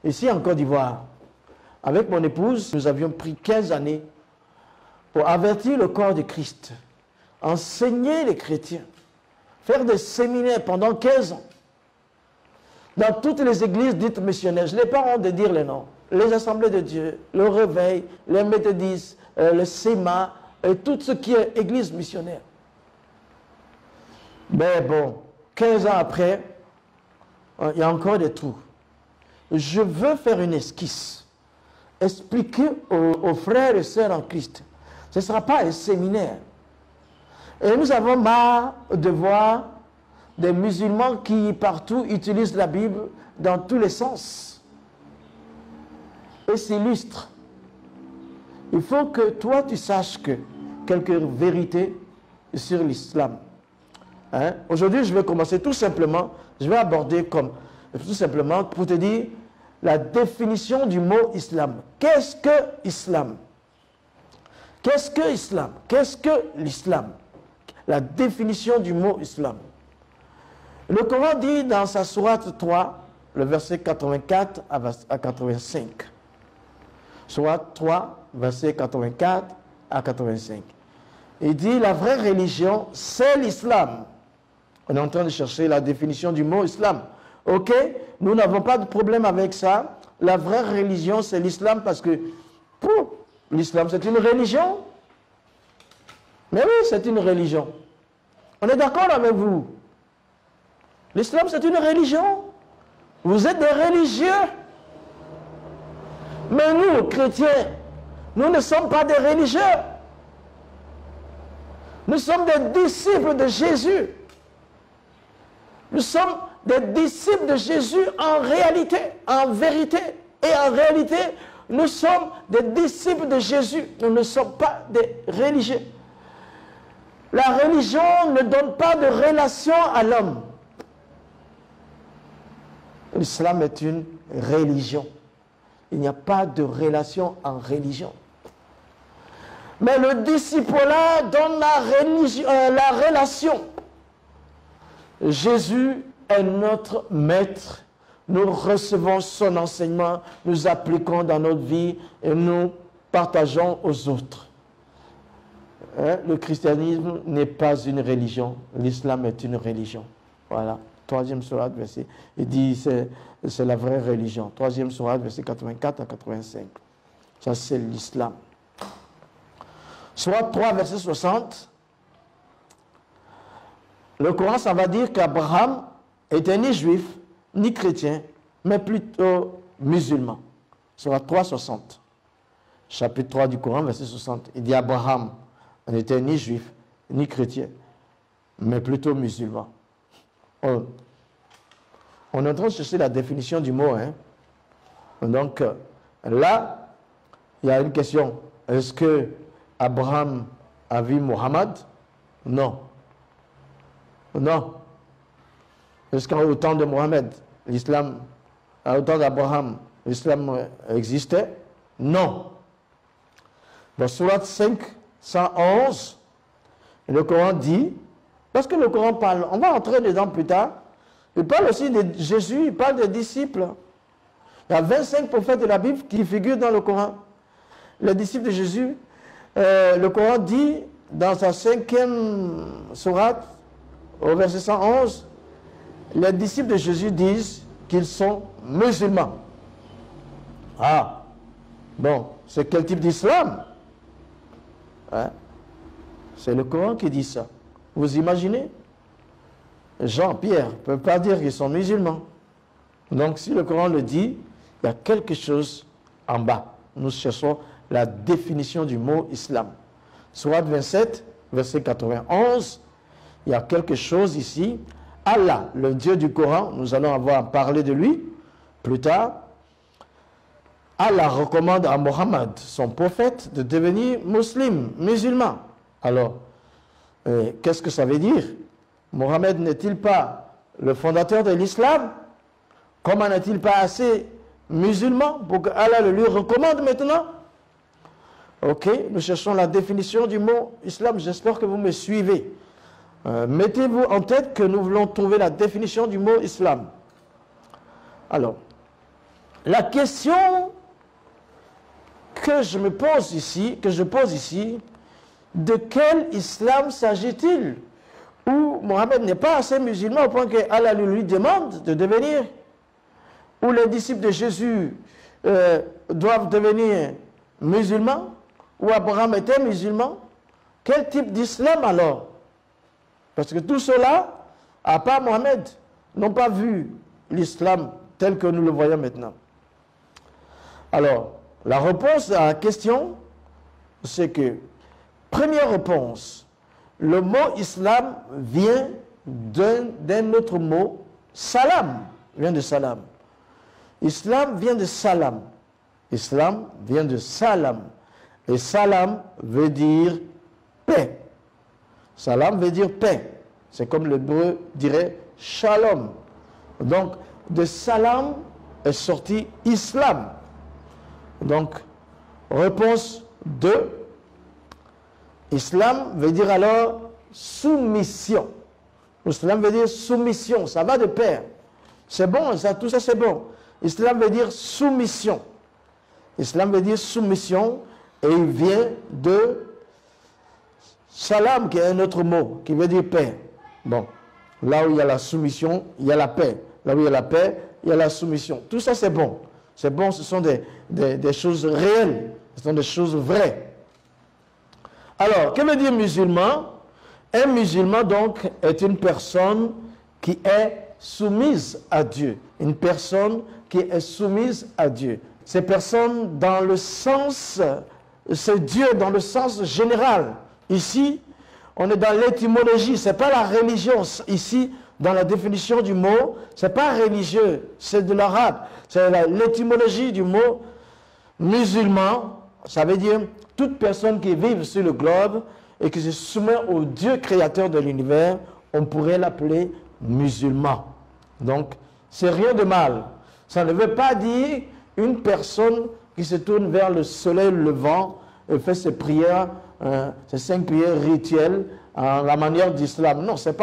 Ici en Côte d'Ivoire, avec mon épouse, nous avions pris 15 années pour avertir le corps de Christ, enseigner les chrétiens, faire des séminaires pendant 15 ans. Dans toutes les églises dites missionnaires, je n'ai pas honte de dire les noms, les assemblées de Dieu, le réveil, les méthodistes, le SEMA, et tout ce qui est église missionnaire. Mais bon, 15 ans après, il y a encore des trous. Je veux faire une esquisse, expliquer aux frères et sœurs en Christ. Ce ne sera pas un séminaire. Et nous avons marre de voir des musulmans qui partout utilisent la Bible dans tous les sens et s'illustrent. Il faut que toi tu saches que quelques vérités sur l'islam. Hein? Aujourd'hui, je vais commencer tout simplement, je vais aborder comme tout simplement pour te dire la définition du mot islam. Qu'est-ce que islam? Qu'est-ce que islam? Qu'est-ce que l'islam? La définition du mot islam. Le Coran dit dans sa sourate 3, le verset 84 à 85. Sourate 3, verset 84 à 85. Il dit la vraie religion, c'est l'islam. On est en train de chercher la définition du mot islam. Ok, nous n'avons pas de problème avec ça. La vraie religion, c'est l'islam parce que l'islam, c'est une religion. Mais oui, c'est une religion. On est d'accord avec vous. L'islam, c'est une religion. Vous êtes des religieux. Mais nous, chrétiens, nous ne sommes pas des religieux. Nous sommes des disciples de Jésus. Nous sommes des disciples de Jésus en réalité, en vérité. Et en réalité, nous sommes des disciples de Jésus. Nous ne sommes pas des religieux. La religion ne donne pas de relation à l'homme. L'islam est une religion. Il n'y a pas de relation en religion. Mais le disciple-là donne la relation. Jésus est notre maître. Nous recevons son enseignement, nous appliquons dans notre vie et nous partageons aux autres. Le christianisme n'est pas une religion. L'islam est une religion. Voilà. 3e sourate, verset. Il dit c'est la vraie religion. 3e sourate, verset 84 à 85. Ça, c'est l'islam. Sourate 3, verset 60. Le Coran, ça va dire qu'Abraham était ni juif, ni chrétien, mais plutôt musulman. Sourate 3, 60. Chapitre 3 du Coran, verset 60. Il dit Abraham n'était ni juif, ni chrétien, mais plutôt musulman. On est en train de chercher la définition du mot. Hein? Donc, là, il y a une question. Est-ce que Abraham a vu Mohammed? Non. Non. Est-ce qu'au temps de Mohammed, l'islam, au temps d'Abraham, l'islam existait? Non. Dans Sourate 5, 111, le Coran dit, parce que le Coran parle, on va entrer dedans plus tard, il parle aussi de Jésus, il parle des disciples. Il y a 25 prophètes de la Bible qui figurent dans le Coran. Les disciples de Jésus, le Coran dit dans sa 5e sourate, au verset 111, les disciples de Jésus disent qu'ils sont musulmans. Ah, bon, c'est quel type d'islam? Hein? C'est le Coran qui dit ça. Vous imaginez? Jean-Pierre ne peut pas dire qu'ils sont musulmans. Donc si le Coran le dit, il y a quelque chose en bas. Nous cherchons la définition du mot islam. Sourate 27, verset 91, il y a quelque chose ici. Allah, le Dieu du Coran, nous allons avoir parlé de lui plus tard. Allah recommande à Mohammed, son prophète, de devenir musulman. Alors, qu'est-ce que ça veut dire? Mohammed n'est-il pas le fondateur de l'islam? Comment n'est-il pas assez musulman pour que Allah le lui recommande maintenant? Ok, nous cherchons la définition du mot islam. J'espère que vous me suivez. Mettez-vous en tête que nous voulons trouver la définition du mot islam. Alors, la question que je pose ici, de quel islam s'agit-il? Où Mohammed n'est pas assez musulman au point qu'Allah lui demande de devenir, où les disciples de Jésus doivent devenir musulmans, où Abraham était musulman. Quel type d'islam alors? Parce que tout cela, à part Mohammed, n'ont pas vu l'islam tel que nous le voyons maintenant. Alors, la réponse à la question, c'est que, première réponse, le mot islam vient d'un autre mot, salam, vient de salam. Islam vient de salam. Islam vient de salam. Et salam veut dire paix. Salam veut dire paix. C'est comme l'hébreu dirait shalom. Donc, de salam est sorti islam. Donc, réponse 2. Islam veut dire alors soumission. Islam veut dire soumission. Ça va de pair. C'est bon, ça, tout ça c'est bon. Islam veut dire soumission. Islam veut dire soumission et il vient de salam qui est un autre mot qui veut dire paix. Bon, là où il y a la soumission, il y a la paix. Là où il y a la paix, il y a la soumission. Tout ça c'est bon. C'est bon, ce sont des choses réelles. Ce sont des choses vraies. Alors, que veut dire musulman? Un musulman, donc, est une personne qui est soumise à Dieu. Une personne qui est soumise à Dieu. Ces personnes, dans le sens, c'est Dieu dans le sens général. Ici, on est dans l'étymologie, ce n'est pas la religion. Ici, dans la définition du mot, ce n'est pas religieux, c'est de l'arabe. C'est l'étymologie du mot musulman. Ça veut dire toute personne qui vit sur le globe et qui se soumet au Dieu créateur de l'univers, on pourrait l'appeler musulman. Donc, c'est rien de mal. Ça ne veut pas dire une personne qui se tourne vers le soleil levant et fait ses prières, ses 5 prières rituelles à la manière d'islam. Non, ça ne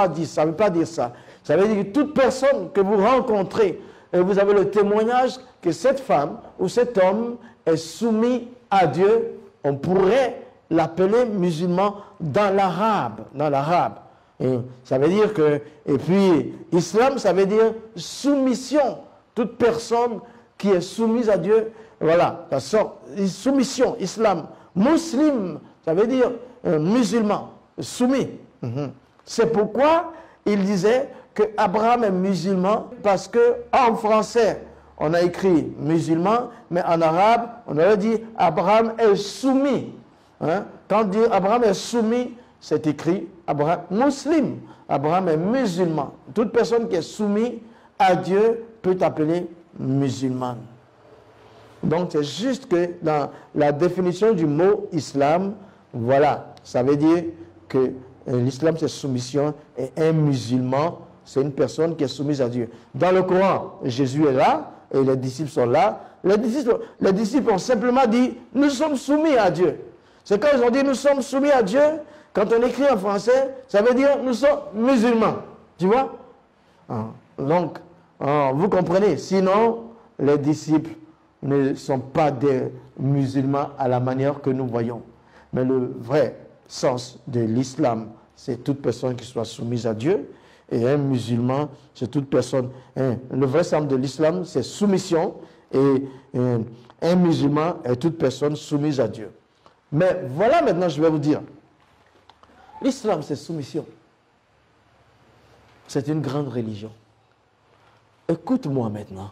veut pas dire ça. Ça veut dire que toute personne que vous rencontrez et vous avez le témoignage que cette femme ou cet homme est soumis à Dieu, on pourrait l'appeler musulman dans l'arabe. Et ça veut dire que, et puis, islam, ça veut dire soumission. Toute personne qui est soumise à Dieu, voilà, ça sort, soumission, islam. Muslim, ça veut dire musulman, soumis. C'est pourquoi il disait que Abraham est musulman, parce que en français, on a écrit musulman, mais en arabe, on aurait dit Abraham est soumis. Hein? Quand on dit Abraham est soumis, c'est écrit Abraham muslim. Abraham est musulman. Toute personne qui est soumise à Dieu peut appeler musulmane. Donc c'est juste que dans la définition du mot islam, voilà, ça veut dire que l'islam c'est soumission et un musulman c'est une personne qui est soumise à Dieu. Dans le Coran, Jésus est là et les disciples sont là. Les disciples ont simplement dit nous sommes soumis à Dieu. C'est quand ils ont dit nous sommes soumis à Dieu, quand on écrit en français, ça veut dire nous sommes musulmans. Tu vois? Donc, vous comprenez, sinon les disciples ne sont pas des musulmans à la manière que nous voyons. Mais le vrai sens de l'islam, c'est toute personne qui soit soumise à Dieu. Et un musulman, c'est toute personne. Le vrai sens de l'islam, c'est soumission. Et un musulman est toute personne soumise à Dieu. Mais voilà maintenant, je vais vous dire. L'islam, c'est soumission. C'est une grande religion. Écoute-moi maintenant.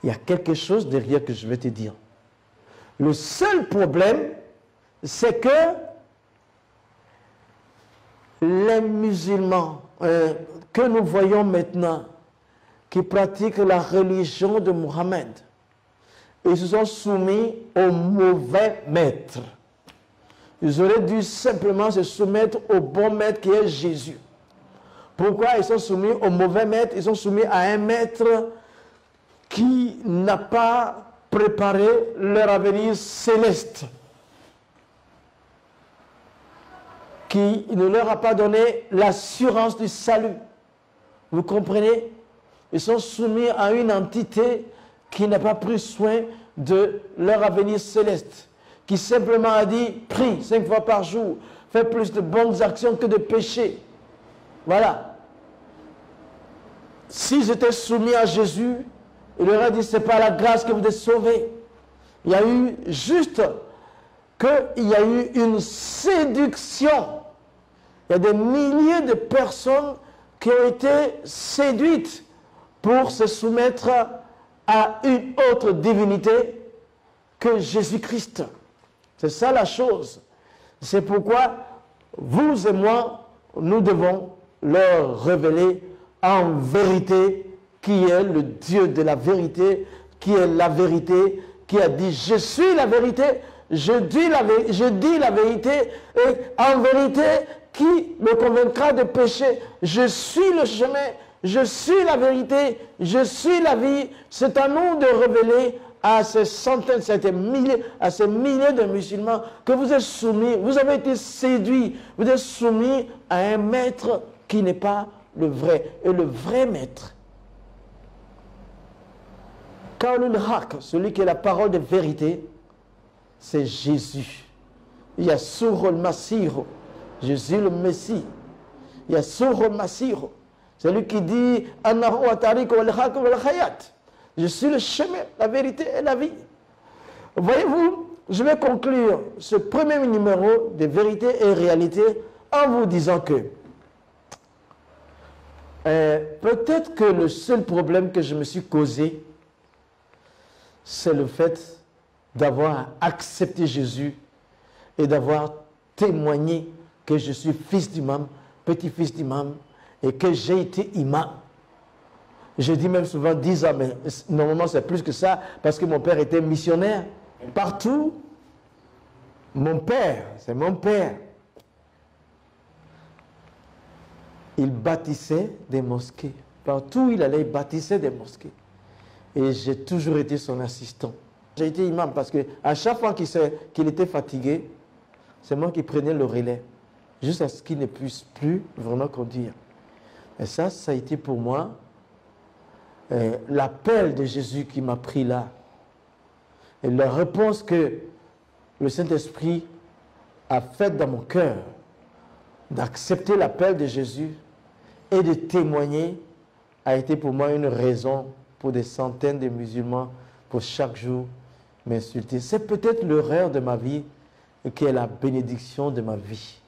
Il y a quelque chose derrière que je vais te dire. Le seul problème, c'est que les musulmans que nous voyons maintenant, qui pratiquent la religion de Mohammed, ils se sont soumis au mauvais maître. Ils auraient dû simplement se soumettre au bon maître qui est Jésus. Pourquoi ils sont soumis au mauvais maître? Ils sont soumis à un maître qui n'a pas préparé leur avenir céleste, qui ne leur a pas donné l'assurance du salut. Vous comprenez? Ils sont soumis à une entité qui n'a pas pris soin de leur avenir céleste, qui simplement a dit, prie 5 fois par jour, fais plus de bonnes actions que de péchés. Voilà. S'ils étaient soumis à Jésus, il leur a dit, c'est par la grâce que vous êtes sauvés. Il y a eu juste qu'il y a eu une séduction. Il y a des milliers de personnes qui ont été séduites pour se soumettre à une autre divinité que Jésus-Christ. C'est ça la chose. C'est pourquoi vous et moi, nous devons leur révéler en vérité qui est le Dieu de la vérité, qui est la vérité, qui a dit « Je suis la vérité, je dis la vérité, et en vérité, qui me convaincra de péché? Je suis le chemin, je suis la vérité, je suis la vie. » C'est à nous de révéler à ces centaines, à ces milliers de musulmans que vous êtes soumis, vous avez été séduits, vous êtes soumis à un maître qui n'est pas le vrai. Et le vrai maître, Kaolul Haq, celui qui est la parole de vérité, c'est Jésus. Il y a Surul Masih, Jésus le Messie. Il y a Surul Masih, c'est lui qui dit Annahu atariq wal haq wal hayat. Je suis le chemin, la vérité et la vie. Voyez-vous, je vais conclure ce premier numéro de vérité et réalité en vous disant que peut-être que le seul problème que je me suis causé, c'est le fait d'avoir accepté Jésus et d'avoir témoigné que je suis fils d'imam, petit-fils d'imam, et que j'ai été imam. Je dis même souvent 10 ans, mais normalement c'est plus que ça, parce que mon père était missionnaire. Partout, mon père, c'est mon père, il bâtissait des mosquées. Partout où il allait, il bâtissait des mosquées. Et j'ai toujours été son assistant. J'ai été imam parce qu'à chaque fois qu'il était fatigué, c'est moi qui prenais le relais, jusqu'à ce qu'il ne puisse plus vraiment conduire. Et ça a été pour moi l'appel de Jésus qui m'a pris là. Et la réponse que le Saint-Esprit a faite dans mon cœur, d'accepter l'appel de Jésus et de témoigner, a été pour moi une raison pour des centaines de musulmans, pour chaque jour m'insulter. C'est peut-être l'erreur de ma vie qui est la bénédiction de ma vie.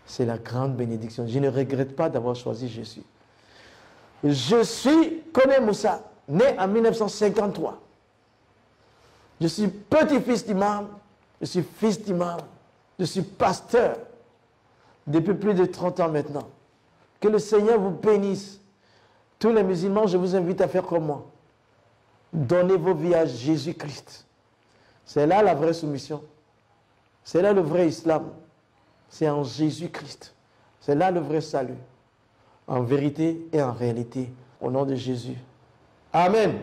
C'est la grande bénédiction. Je ne regrette pas d'avoir choisi Jésus. Je suis Koné Moussa, né en 1953. Je suis petit-fils d'imam, je suis fils d'imam, je suis pasteur depuis plus de 30 ans maintenant. Que le Seigneur vous bénisse. Tous les musulmans, je vous invite à faire comme moi. Donnez vos vies à Jésus-Christ. C'est là la vraie soumission. C'est là le vrai islam. C'est en Jésus-Christ. C'est là le vrai salut. En vérité et en réalité. Au nom de Jésus. Amen.